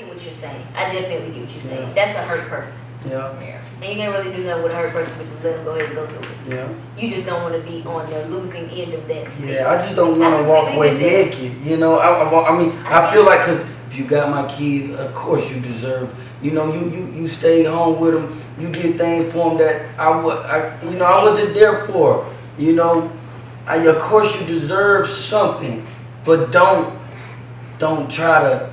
get what you're saying. I definitely get what you're saying. That's a hurt person. Yeah. And you can't really do nothing with a hurt person, but just let them go ahead and go through it. Yeah. You just don't want to be on the losing end of that stick. Yeah, I just don't want to walk away naked. You know, I mean, I feel like, because if you got my kids, of course you deserve, you know, you stay home with them, you did things for them that I wasn't there for. You know, of course you deserve something, but don't try to,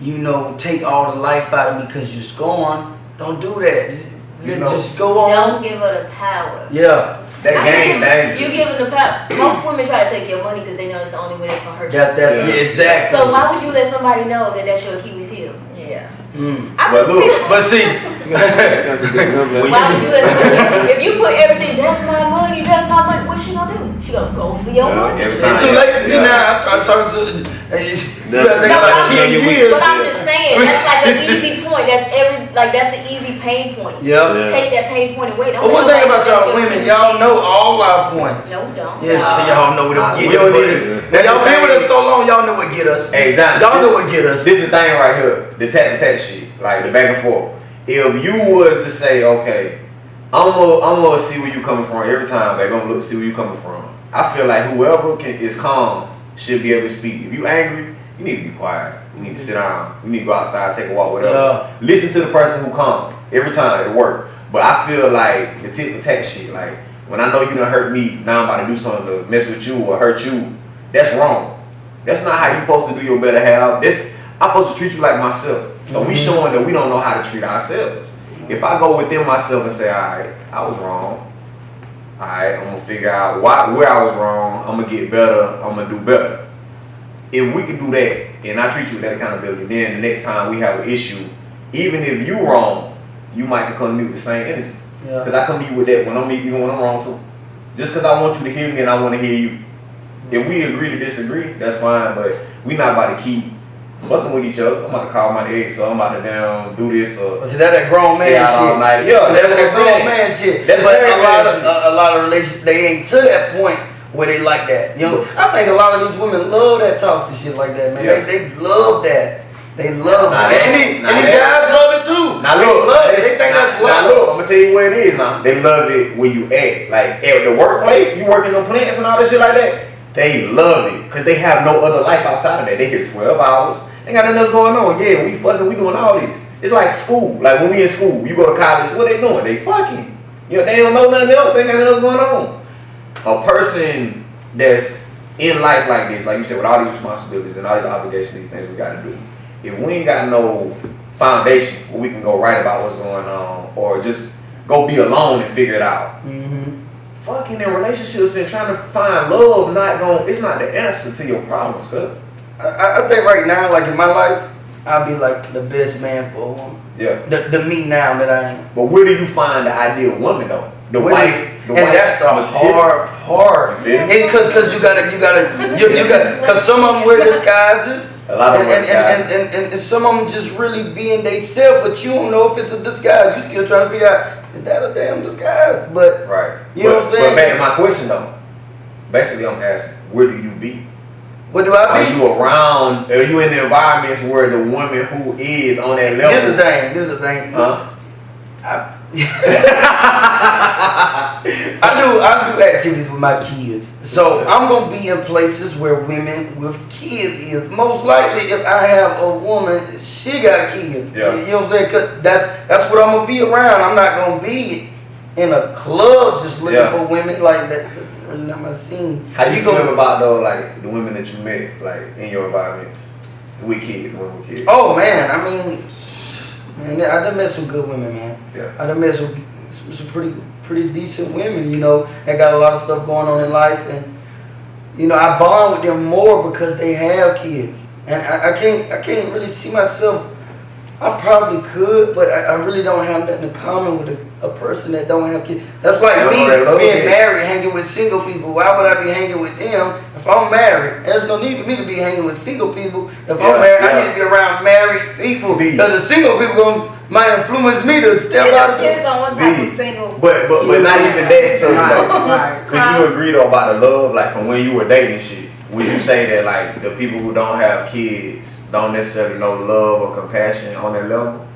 you know, take all the life out of me because you're scorned. Don't do that. Just go on. Don't give her the power. Yeah. That game, you give her the power. Most women try to take your money because they know it's the only way that's gonna hurt you. Yeah, exactly. So why would you let somebody know that that's your Achilles heel? Yeah. But look, but see, why would you let somebody? If you put everything, that's my money, what is she gonna do? She gonna go for your money. It's too late for me now. I start talking to. You gotta think about 10 years. But I'm just saying, that's like an easy point. That's an easy pain point. Yeah. Take that pain point away. But one thing about y'all women, y'all know all our points. No, don't. Yes, y'all know what get us. Now y'all been with us so long, y'all know what get us. Hey, John, y'all know what get us. This is the thing right here, the tap and tap shit, like the back and forth. If you was to say, okay, I'm gonna see where you coming from every time, baby, I'm gonna look see where you coming from. I feel like whoever is calm should be able to speak. If you angry, you need to be quiet. You need to sit down. You need to go outside, take a walk, whatever. Yeah. Listen to the person who calm every time it work. But I feel like the tit for tat shit, like when I know you done hurt me, now I'm about to do something to mess with you or hurt you. That's wrong. That's not how you supposed to do your better half. I'm supposed to treat you like myself. So we showing that we don't know how to treat ourselves. If I go within myself and say, all right, I was wrong. All right, I'm gonna figure out where I was wrong. I'm gonna get better. I'm gonna do better. If we can do that, and I treat you with that accountability, then the next time we have an issue, even if you wrong, you might come to me with the same energy. Because I come to you with that when I'm wrong too. Just because I want you to hear me and I want to hear you. If we agree to disagree, that's fine. But we not about to keep fucking with each other. I'm about to call my ex, so I'm about to do this or. See, that grown man shit. All night. Yeah, that's grown man shit. But a lot of relationships, they ain't to that point where they like that. You know, I think a lot of these women love that toxic shit like that, man. Yeah. They love that. They love it. And these guys love it too. Now look, they think that's love. Now look, I'm gonna tell you what it is. Now they love it when you act like at the workplace. You working on plants and all that shit like that. They love it because they have no other life outside of that. They here 12 hours. Ain't got nothing else going on. Yeah, we doing all this. It's like school. Like when we in school, you go to college. What they doing? They fucking. You know, they don't know nothing else. They ain't got nothing else going on. A person that's in life like this, like you said, with all these responsibilities and all these obligations, these things we got to do. If we ain't got no foundation where we can go write about what's going on or just go be alone and figure it out. Fucking in relationships and trying to find love it's not the answer to your problems, cuz. I think right now, like in my life, I'll be like the best man for a woman. Yeah. The me now that I am. But where do you find the ideal woman though? The wife. That's the hard part. Because you gotta, because some of them wear disguises. A lot of them and some of them just really being they self, but you don't know if it's a disguise. You still trying to figure out, is that a damn disguise? But right. You know what I'm saying? But back to my question though. Basically, I'm asking, where do you be? What do I be? Are you around? Are you in the environments where the woman who is on that level? This is the thing. Huh? I do activities with my kids, so I'm gonna be in places where women with kids is. Most likely, if I have a woman, she got kids. Yeah. You know what I'm saying? Cause that's what I'm gonna be around. I'm not gonna be in a club just looking for women like that. Really not my scene. How do you feel about though, like the women that you met, like in your environments, with kids, women with kids? Oh man, I mean. Man, I done met some good women, man. Yeah. I done met some pretty decent women, you know, that got a lot of stuff going on in life, and you know, I bond with them more because they have kids, and I can't really see myself. I probably could, but I really don't have nothing in common with a person that don't have kids. That's like me being married, hanging with single people. Why would I be hanging with them if I'm married? There's no need for me to be hanging with single people. If I'm married, I need to be around married people. Because the single people might influence me to step out of it. Depends on what type of single. But not even that. So could you agree though about the love, like from when you were dating shit? Would you say that like the people who don't have kids, don't necessarily know love or compassion on that level.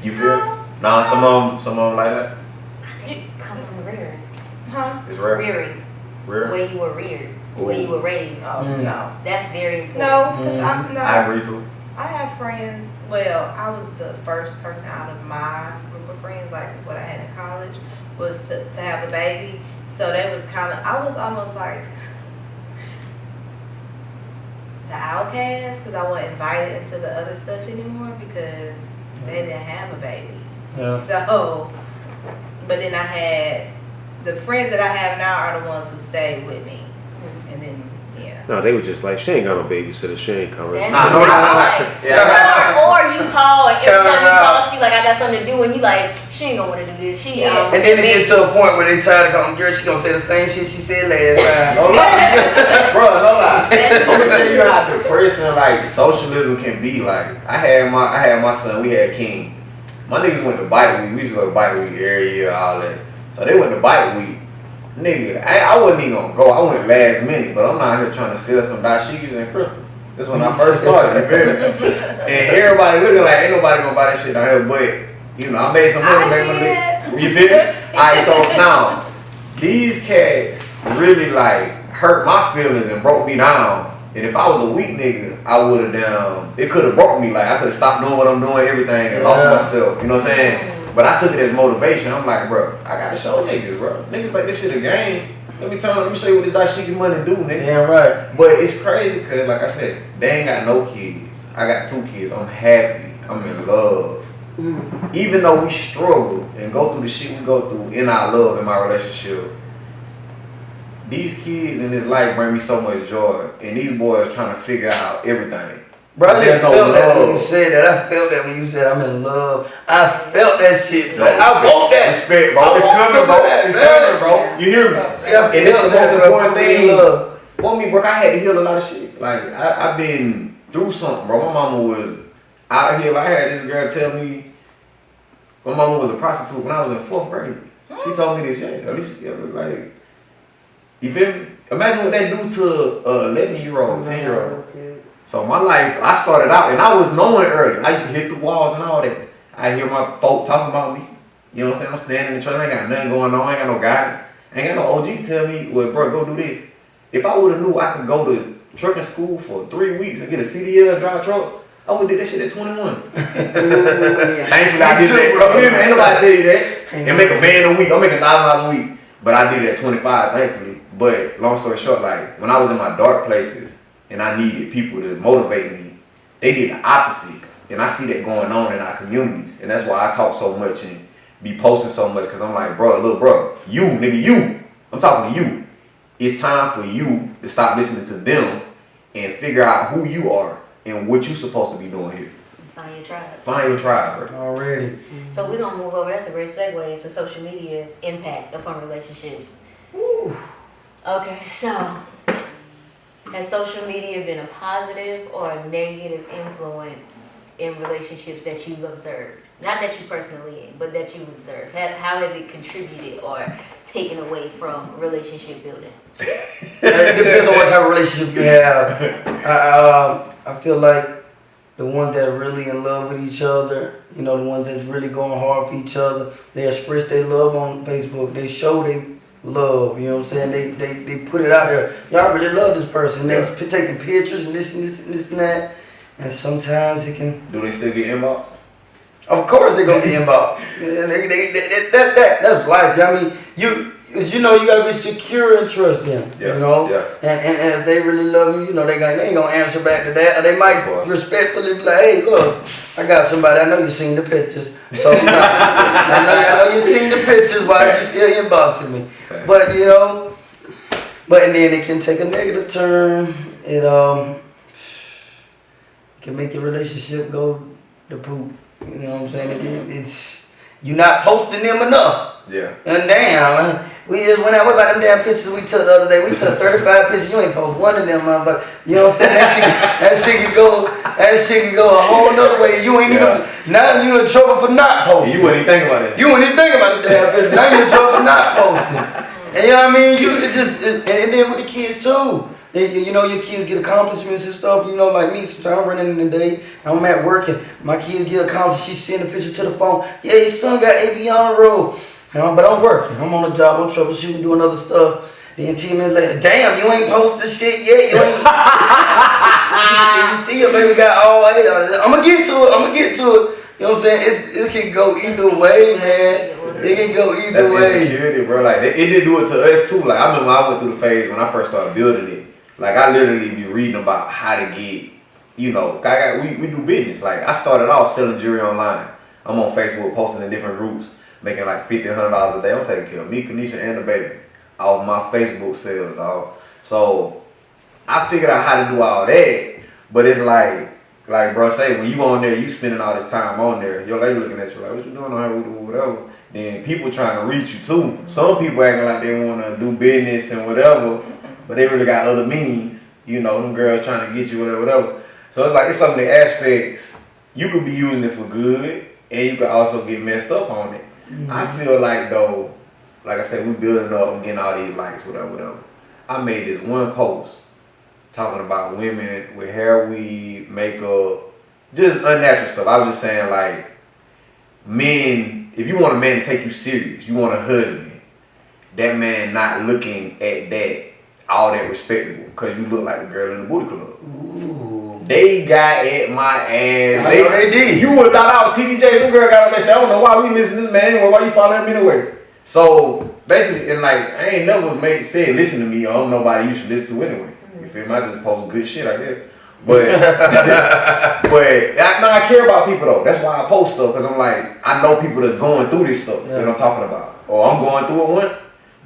You feel? Nah, some of them like that. I think it comes from rearing. Huh? It's rare. Rearing. The Rare. way you were reared. The way you were raised. Oh, no. That's very important. No, because I agree too. I have friends. Well, I was the first person out of my group of friends, like what I had in college, was to have a baby. So that was kind of, I was almost like the outcast because I wasn't invited into the other stuff anymore because they didn't have a baby. Yeah. So, but then I had the friends that I have now are the ones who stayed with me, and then. No, they were just like, she ain't got no babysitter, she ain't coming. That's what I was like. Yeah. Or you call, and every time you call, she like, I got something to do, and you like, she ain't gonna want to do this. She out. And then they get to a point where they tired of calling girl, she gonna say the same shit she said last time. No lie. Bro, no lie. I'm gonna tell you how depressing like socialism can be. Like I had my son, we had King. My niggas went to bike week. We used to go to bike week every year, all that. So they went to bike week. Nigga, I wasn't even gonna go. I went last minute, but I'm not here trying to sell some dashikis and crystals. This when I first started, you feel me? And everybody looking like ain't nobody gonna buy that shit down here, but you know, I made some money back on it. You feel me? Alright, so now these cats really like hurt my feelings and broke me down. And if I was a weak nigga, I would have it could have broke me. Like I could have stopped doing what I'm doing, everything, and lost myself. You know what I'm saying? But I took it as motivation. I'm like, bro, I gotta show niggas, bro. Niggas like this shit a game. Let me show you what this dashiki money do, nigga. Damn right. But it's crazy because, like I said, they ain't got no kids. I got 2 kids. I'm happy. I'm in love. Even though we struggle and go through the shit we go through in our love, in my relationship, these kids in this life bring me so much joy. And these boys trying to figure out everything. Bro, I There's no felt that when love. you said that. I felt that when you said I'm in love. I felt that shit, bro. I want that. Respect, bro. I It's want coming, some bro. of that, It's man. coming, bro. You hear me? Yeah, And this is the most important thing love. for me, bro. I had to heal a lot of shit. Like I've been through something, bro. My mama was out here. I had this girl tell me my mama was a prostitute when I was in 4th grade. She told me this, yeah. At least, yeah, like, you feel me? Imagine what that do to a 11-year-old, 10-year-old. So my life, I started out, and I was knowing early. I used to hit the walls and all that. I hear my folk talking about me. You know what I'm saying? I'm standing in the trailer, I ain't got nothing going on, I ain't got no guidance. I ain't got no OG tell me, well, bro, go do this. If I would have knew I could go to trucking school for 3 weeks and get a CDL and drive trucks, I would have did that shit at 21. I ain't forgot I did that. Bro. You hear me? Ain't nobody tell you that. And make $1 million a week. I'm making $1,000 a week. But I did it at 25, thankfully. But long story short, like, when I was in my dark places and I needed people to motivate me, they did the opposite. And I see that going on in our communities. And that's why I talk so much and be posting so much. Because I'm like, bro, look, bro, you, nigga, you. I'm talking to you. It's time for you to stop listening to them and figure out who you are and what you're supposed to be doing here. Find your tribe. Find your tribe, bro. Already. So we're going to move over. That's a great segue into social media's impact upon relationships. Woo. Okay, so has social media been a positive or a negative influence in relationships that you've observed? Not that you personally in, but that you've observed. How has it contributed or taken away from relationship building? It depends on what type of relationship you have. I feel like the ones that are really in love with each other, you know, the ones that's really going hard for each other, they express their love on Facebook. They show their love, you know what I'm saying? They put it out there. Y'all really love this person. They taking pictures and this and this and this and that. And sometimes it can... Do they still get inbox? Of course they go to the inbox. That's life. I mean, you know, you gotta be secure and trust them. Yeah, you know, yeah. And if they really love you, you know, they ain't gonna answer back to that. Or they might respectfully be like, hey, look, I got somebody. I know you seen the pictures, so stop. I know you seen the pictures. Why are you still inboxing me? But you know, and then it can take a negative turn. It can make your relationship go to poop. You know what I'm saying? It's you're not posting them enough. Yeah. And damn, we just went out. What about them damn pictures we took the other day? We took 35 pictures. You ain't post one of them, motherfucker. You know what I'm saying? That shit could go a whole nother way. You ain't even now you in trouble for not posting. You wouldn't even think about it. You wouldn't even think about the damn picture. Now you in trouble for not posting. And you know what I mean? And then with the kids too. You know, your kids get accomplishments and stuff. You know, like me, sometimes I'm running in the day, I'm at work and my kids get accomplished. She send a picture to the phone. Yeah, your son got AB on the road. But I'm working. I'm on the job. I'm troubleshooting, doing other stuff. Then 10 minutes later, damn, you ain't posted shit yet. You ain't. You see your baby got all A. I'm gonna get to it. You know what I'm saying? It can go either way, man. It can go either way. That's insecurity, bro. Like it did do it to us too. Like I remember I went through the phase when I first started building it. Like I literally be reading about how to get, you know, we do business. Like I started off selling jewelry online. I'm on Facebook posting in different groups, making like $50, $100 a day. I'm taking care of me, Kanisha, and the baby off my Facebook sales, dog. So I figured out how to do all that, but it's like bro say, when you on there, you spending all this time on there, your lady looking at you like, what you doing on here, whatever. Then people trying to reach you too. Some people acting like they want to do business and whatever, but they really got other means. You know, them girls trying to get you whatever. So it's like, it's some of the aspects, you could be using it for good, and you could also get messed up on it. Mm-hmm. I feel like though, like I said, we building up and getting all these likes, whatever. I made this one post talking about women with hair weave, makeup, just unnatural stuff. I was just saying like, men, if you want a man to take you serious, you want a husband, that man not looking at that all that respectable because you look like the girl in the booty club. Ooh. They got at my ass. They did. You would have thought I was TDJ. Them girl got on there and said, I don't know why we listen to this man anyway. Why you following him anyway? So basically, and like, I ain't never said listen to me or I'm nobody you should listen to anyway. You feel me? I just post good shit, I guess. But I care about people though. That's why I post stuff, because I'm like, I know people that's going through this stuff that I'm talking about. Or I'm going through it one,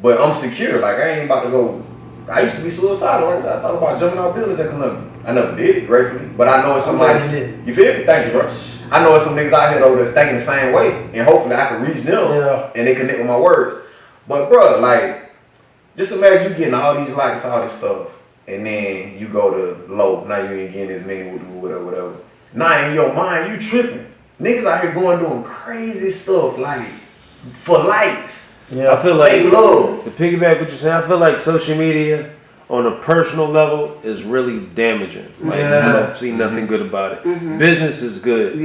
but I'm secure. Like I ain't about to go. I used to be suicidal. Like I said, I thought about jumping out buildings at Columbia. I never did it, gratefully. But I know it's somebody. You feel me? Thank you, bro. I know it's some niggas out here though that's thinking the same way, and hopefully I can reach them and they connect with my words. But bro, like, just imagine you getting all these likes, all this stuff, and then you go to low. Now you ain't getting as many, whatever. Now in your mind, you tripping. Niggas out here doing crazy stuff like for likes. Yeah, I feel like love. To piggyback what you're saying, I feel like social media on a personal level is really damaging. Like, I don't see nothing good about it. Mm-hmm. Business is good.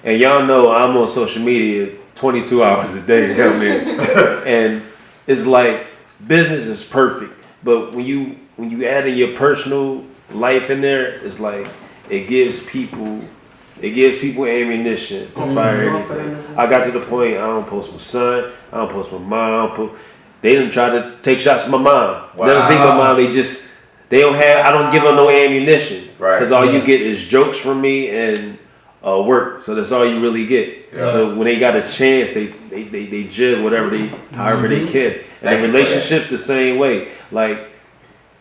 And y'all know I'm on social media 22 hours a day. You know what I mean? And it's like business is perfect, but when you add in your personal life in there, it's like it gives people ammunition to fire anything. I got to the point I don't post my son, I don't post my mom. They didn't try to take shots at my mom. Wow. Never seen my mom. I don't give them no ammunition. Right. Because all you get is jokes from me and work. So that's all you really get. Yeah. So when they got a chance, they jib however they can. And the relationship's the same way. Like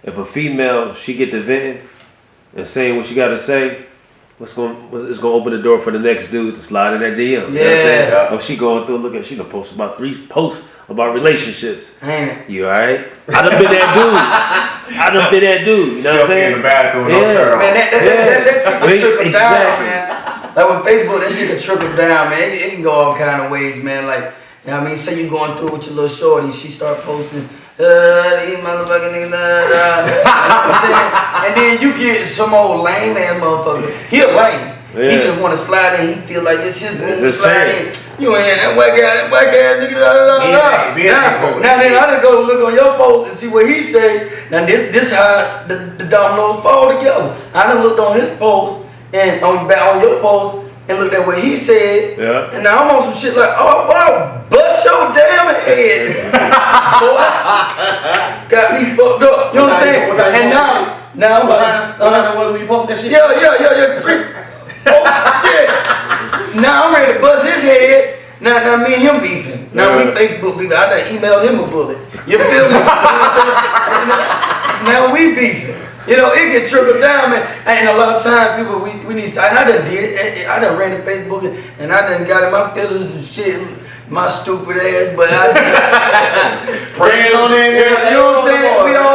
if a female, she get the venting and saying what she got to say, it's gonna open the door for the next dude to slide in that DM. Yeah. You know what I'm saying? Oh, she going through, look at, she done posted about 3 posts about relationships. You alright? I done been that dude. You know what I'm saying? In the bathroom, no shirt on. Man, that shit can trickle down, man. Like with Facebook, that shit can trickle down, man. It can go all kind of ways, man. Like, you know what I mean? Say you going through with your little shorty, she start posting, these motherfucking niggas, you know what I'm saying? And then you get some old lame ass motherfucker. He a lame. Yeah. He just want to slide in. He feel like this his move to slide in. You ain't that white guy, nigga. Now then I done go look on your post and see what he say. Now this how the dominoes fall together. I done looked on his post and on your post and looked at what he said. Yeah. And now I'm on some shit like, oh wow, bust your damn head, boy. Got me fucked up. You know what I'm saying? And now what time was when you posted that shit? Yeah. Now I'm ready to bust his head. Now me and him beefing. Now we Facebook beefing. I done emailed him a bullet. You feel me? Now we beefing. You know, it can trickle down, man. And a lot of times people we need to, and I done did it. I done ran to Facebook and I done got in my feelings and shit. My stupid ass, but I praying on it. You know what I'm saying?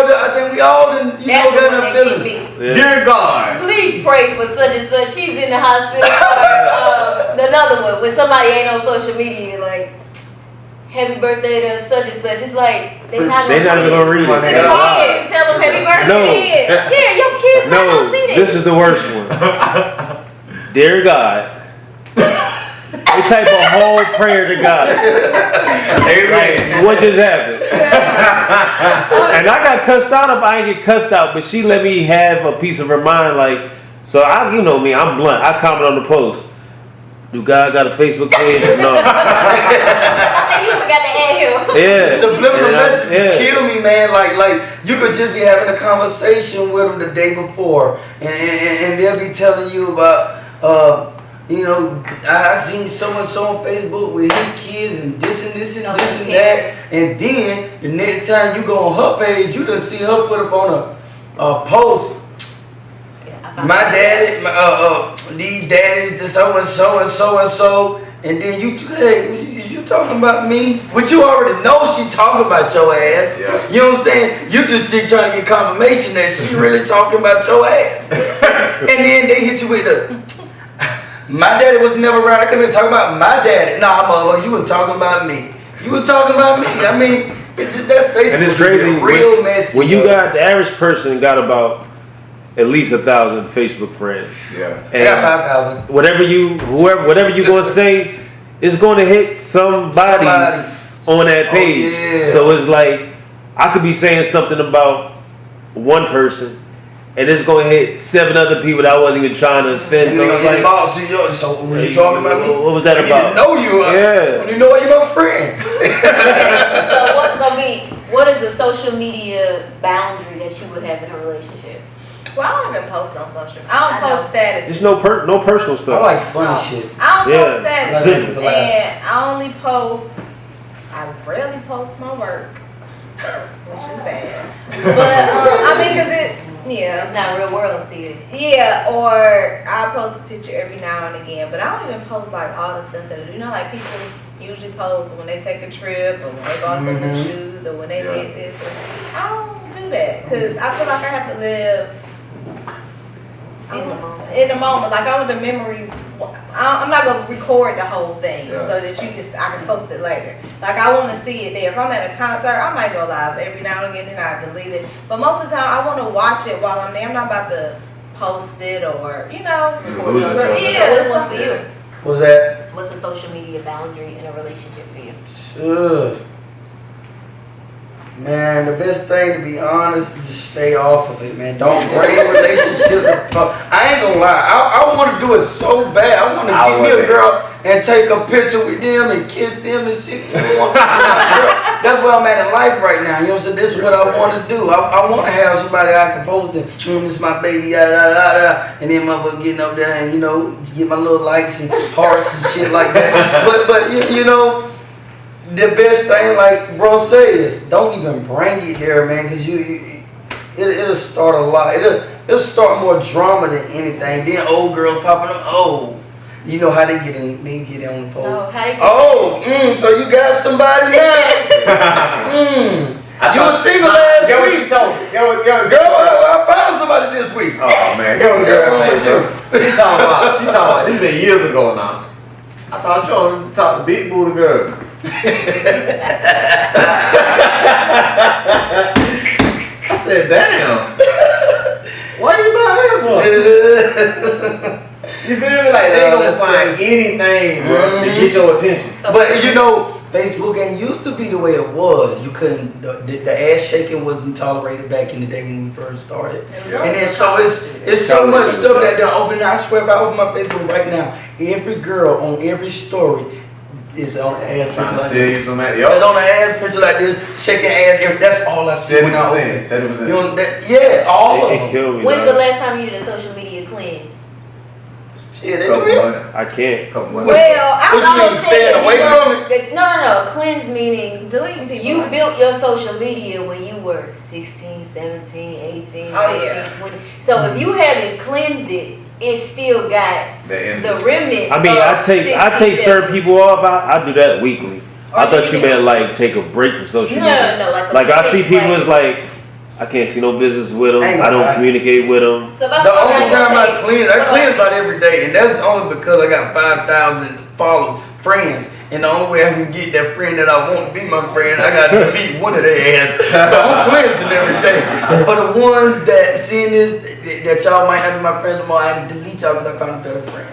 I think we all done, got enough feelings. Dear God, please pray for such and such. She's in the hospital. Another one when somebody ain't on social media, like happy birthday to such and such. It's like they're not They're not even gonna read To the it. kid, tell them happy birthday. No. Yeah, your kids not No, gonna see this is the worst one. Dear God. We type a whole prayer to God. Like, what just happened? And I got cussed out. I ain't get cussed out, but she let me have a piece of her mind. Like, so you know me, I'm blunt. I comment on the post. Do God got a Facebook page? No. You forgot to add him. Yeah. Subliminal messages kill me, man. Like you could just be having a conversation with them the day before, and they'll be telling you about, you know, I seen so and so on Facebook with his kids and this and this and this and that, and then the next time you go on her page, you done see her put up on a post. My daddy, these daddies, the so and so and so and so, and then you talking about me? But you already know she talking about your ass. Yeah. You know what I'm saying? You just trying to get confirmation that she really talking about your ass. And then they hit you with my daddy was never around. I couldn't talk about my daddy. Nah, motherfucker, you was talking about me. You was talking about me. I mean, that's Facebook. And it's crazy. Real messy. When you got the average person got about at least 1,000 Facebook friends. Yeah. I got 5,000. Whatever you gonna say, it's gonna hit somebody on that page. Oh, yeah. So it's like I could be saying something about one person, and it's gonna hit 7 other people that I wasn't even trying to offend. And So then it's get like, involved. So when you talking about me? What was that I about? Need to know you. Yeah. When you know you're my friend. What is the social media boundary that you would have in a relationship? Well, I don't even post on social. I don't post statuses. There's no personal I stuff. like funny shit. I don't post Yeah. statuses, Like- and I only post. I rarely post my work, which is bad. But I mean, It's not real world to you. yeah. Or I post a picture every now and again, but I don't even post like all the stuff that you know, like people usually post when they take a trip or when they bought some new shoes or when they did this. Or, I don't do that because I feel like I have to live. In the moment, like I want the memories. I'm not gonna record the whole thing so that I can post it later. Like I want to see it there. If I'm at a concert, I might go live every now and again, and I delete it. But most of the time, I want to watch it while I'm there. I'm not about to post it or Yeah, what's one for you? What's that? What's a social media boundary in a relationship for you? Man, the best thing, to be honest, is just stay off of it, man. Don't bring relationship. I ain't gonna lie. I want to do it so bad. I want to get me a girl and take a picture with them and kiss them and shit. That's where I'm at in life right now. You know what I'm saying? This is what I want to do. I want to have somebody I can post and this is my baby, and then motherfucker getting up there and, you know, get my little likes and hearts and shit like that. But you know, the best thing, like bro says, don't even bring it there, man, because it'll start a lot. It'll start more drama than anything. Then old girls popping up. Oh, you know how they get in on the post. So you got somebody now. You were single last Yo, week. she told me. Yo, Girl, I found somebody this week. Oh man, yo, girl, she talking about. This been years ago now. I thought you on talk to big booty girl. I said, damn. Why you not there for? You feel me? Like they gonna find anything, bro, to get your attention. But you know, Facebook ain't used to be the way it was. You couldn't. The ass shaking wasn't tolerated back in the day when we first started. And then so it's so much stuff that they're opening. I swear, if I open my Facebook right now, every girl on every story is on an ass picture like this. It's on an ass picture like this, shaking ass. That's all I see when I open. 70%. You know, all of them. When's the last time you did a social media cleanse? Shit, they do. I can't. Well, What you mean, staying away from it? No. Cleanse meaning deleting people. you built your social media when you were 16, 17, 18, 19, 20. So if you haven't cleansed it, it still got the remnants. I mean, I take certain people off. I do that weekly. I thought you meant like take a break from social media. No. Like I see people is like, I can't see no business with them. I don't communicate with them. So the only time I cleanse about every day, and that's only because I got 5,000 friends, And the only way I can get that friend that I want to be my friend, I got to delete one of their ass. So I'm twisting everything. For the ones that seeing this, that y'all might not be my friends anymore, I had to delete y'all because I found a better friend.